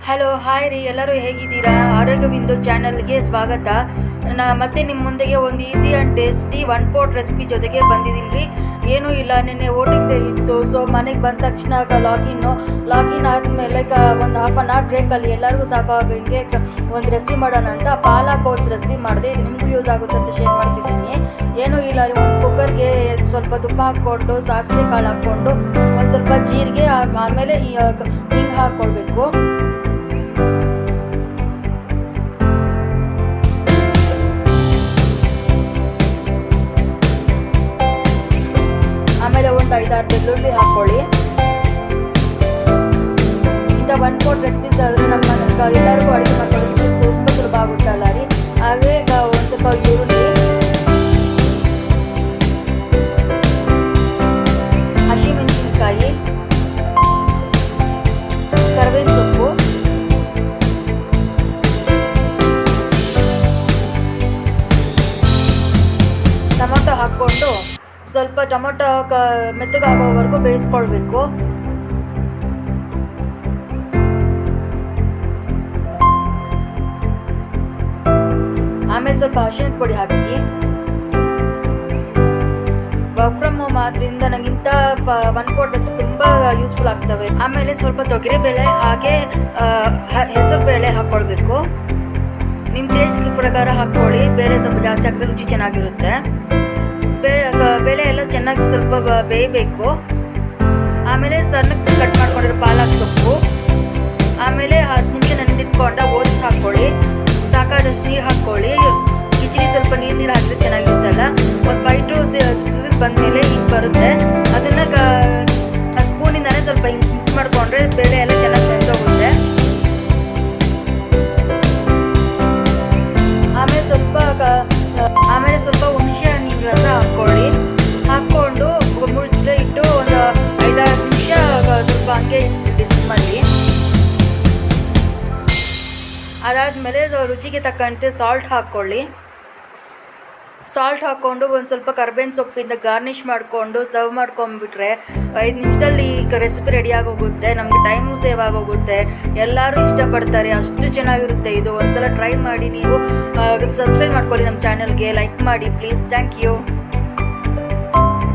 Hello hi ರೀ, ಎಲ್ಲರೂ ಹೇಗಿದ್ದೀರಾ? ಆರೋಗ್ಯವಿಂದು ಚಾನಲ್ಗೆ ಸ್ವಾಗತ. ಮತ್ತೆ ನಿಮ್ಮ ಮುಂದೆಗೆ ಒಂದು easy and tasty one pot recipe ಜೊತೆಗೆ ಬಂದಿದ್ದೀನಿ ರೀ. ಏನೂ ಇಲ್ಲ, ನಿನ್ನೆ ವೋಟಿಂಗ್ ಡೇ ಇತ್ತು. ಸೊ ಮನೆಗೆ ಬಂದ ತಕ್ಷಣ ಲಾಗಿನ್ ಆದಮೇಲೆ ಒಂದು ಹಾಫ್ ಆನ್ ಅವರ್ ಬ್ರೇಕಲ್ಲಿ ಎಲ್ಲರಿಗೂ ಸಾಕಾಗಂಗೆ ಒಂದು ರೆಸಿಪಿ ಮಾಡೋಣ ಅಂತ ಪಾಲಕ್ ಓಟ್ಸ್ ರೆಸಿಪಿ ಮಾಡಿದೆ. ಇದು ನಿಮಗೂ ಯೂಸ್ ಆಗುತ್ತೆ ಅಂತ ಶೇರ್ ಮಾಡ್ತಿದ್ದೀನಿ. ಏನೂ ಇಲ್ಲ ರೀ, ಒಂದು ಕುಕ್ಕರ್ಗೆ ಸ್ವಲ್ಪ ತುಪ್ಪ ಹಾಕ್ಕೊಂಡು ಸಾಸಿವೆ ಕಾಳು ಹಾಕ್ಕೊಂಡು ಒಂದು ಸ್ವಲ್ಪ ಜೀರಿಗೆ, ಆಮೇಲೆ ಹಿಂಗೆ ಹಾಕ್ಕೊಳ್ಬೇಕು. ಆಮೇಲೆ ಒಂದು 5-6 ಬೆಳ್ಳುಳ್ಳಿ ಹಾಕ್ಕೊಳ್ಳಿ. ಇಂಥ ಒನ್ ಪಾಟ್ ರೆಸಿಪೀಸ್ ಆದರೆ ನಮ್ಮ ಎಲ್ಲರಿಗೂ ಅಡುಗೆ ಮಾಡ್ಕೊಳ್ಳೋದಕ್ಕೆ ತುಂಬ ಸುಲಭ ಆಗುತ್ತಲ್ಲ ರೀ. ಹಾಗೆ ಒಂದು ಸ್ವಲ್ಪ ಈರುಳ್ಳಿ, ಹಸಿಮೆಣಸಿನಕಾಯಿ, ಕರಿಬೇವಿನ ಸೊಪ್ಪು, ಟೊಮೊಟೊ ಹಾಕ್ಕೊಂಡು ಸ್ವಲ್ಪ ಟೊಮೊಟೊ ಮೆತ್ತಗಾಗೋವರೆಗೂ ಬೇಯಿಸ್ಕೊಳ್ಬೇಕು. ಆಮೇಲೆ ಸ್ವಲ್ಪ ಅರಿಶಿಣದ ಪುಡಿ ಹಾಕಿ. ವರ್ಕ್ ಫ್ರಮ್ ಹೋಮ್ ಆದ್ರಿಂದ ನಂಗೆ ಇಂಥ ಒನ್ ಪಾಟ್ ರೆಸಿಪಿ ತುಂಬ ಯೂಸ್ಫುಲ್ ಆಗ್ತವೆ. ಆಮೇಲೆ ಸ್ವಲ್ಪ ತೊಗರಿಬೇಳೆ ಹಾಗೆ ಹೆಸರು ಬೇಳೆ ಹಾಕ್ಕೊಳ್ಬೇಕು. ನಿಮ್ಮ ಟೇಸ್ಟ್ ಪ್ರಕಾರ ಹಾಕ್ಕೊಳ್ಳಿ. ಬೇಳೆ ಸ್ವಲ್ಪ ಜಾಸ್ತಿ ಹಾಕಿದ್ರೆ ರುಚಿ ಚೆನ್ನಾಗಿರುತ್ತೆ. ಬೇಳೆ ಎಲ್ಲ ಚೆನ್ನಾಗಿ ಸ್ವಲ್ಪ ಬೇಯಬೇಕು. ಆಮೇಲೆ ಸಣ್ಣಕ್ಕೆ ಕಟ್ ಮಾಡ್ಕೊಂಡಿರೋ ಪಾಲಕ್ ಸೊಪ್ಪು, ಆಮೇಲೆ 10 ನಿಮಿಷ ನೆನೆದಿಟ್ಕೊಂಡ ಓಟ್ಸ್ ಹಾಕ್ಕೊಳ್ಳಿ. ಸಾಕಾದಷ್ಟು ನೀರು ಹಾಕ್ಕೊಳ್ಳಿ. ಕಿಚಡಿ ಸ್ವಲ್ಪ ನೀರು ಹಾಕಿದ್ರೆ ಚೆನ್ನಾಗಿರುತ್ತಲ್ಲ. ಒಂದು 5 to 6 ವಿಸಿಲ್ಸ್ ಬಂದಮೇಲೆ ಹಿಂಗೆ ಬರುತ್ತೆ. ಅದನ್ನು ಸ್ಪೂನಿಂದಾನೇ ಸ್ವಲ್ಪ ಹಿಂಗೆ ಮಿಕ್ಸ್ ಮಾಡಿಕೊಂಡ್ರೆ ಬೇಳೆ ಎಲ್ಲ ಚೆನ್ನಾಗಿ ಬೆಂದೋಗುತ್ತೆ. ಆಮೇಲೆ ಸ್ವಲ್ಪ ಹುಣಸೆ ಹಣ್ಣಿನ ರಸ ಹಾಕ್ಕೊಳ್ಳಿ. ಹಾಕ್ಕೊಂಡು ಮುಚ್ಚಲೆ ಇಟ್ಟು ಒಂದು 5-6 ನಿಮಿಷ ಸ್ವಲ್ಪ ಹಂಗೆ ಇಟ್ಟು ಸಿಮ್ಮಲ್ಲಿ. ಅದಾದಮೇಲೆ ರುಚಿಗೆ ತಕ್ಕಂತೆ ಸಾಲ್ಟ್ ಹಾಕ್ಕೊಳ್ಳಿ. ಸಾಲ್ಟ್ ಹಾಕ್ಕೊಂಡು ಒಂದು ಸ್ವಲ್ಪ ಕರ್ಬೇವಿನ ಸೊಪ್ಪಿಂದ ಗಾರ್ನಿಷ್ ಮಾಡಿಕೊಂಡು ಸರ್ವ್ ಮಾಡ್ಕೊಂಡ್ಬಿಟ್ರೆ 5 ನಿಮಿಷದಲ್ಲಿ ರೆಸಿಪಿ ರೆಡಿ ಆಗೋಗುತ್ತೆ. ನಮಗೆ ಟೈಮು ಸೇವ್ ಆಗೋಗುತ್ತೆ. ಎಲ್ಲರೂ ಇಷ್ಟಪಡ್ತಾರೆ, ಅಷ್ಟು ಚೆನ್ನಾಗಿರುತ್ತೆ ಇದು. ಒಂದ್ಸಲ ಟ್ರೈ ಮಾಡಿ. ನೀವು ಸಬ್ಸ್ಕ್ರೈಬ್ ಮಾಡ್ಕೊಳ್ಳಿ ನಮ್ಮ ಚಾನಲ್ಗೆ, ಲೈಕ್ ಮಾಡಿ ಪ್ಲೀಸ್. Thank you.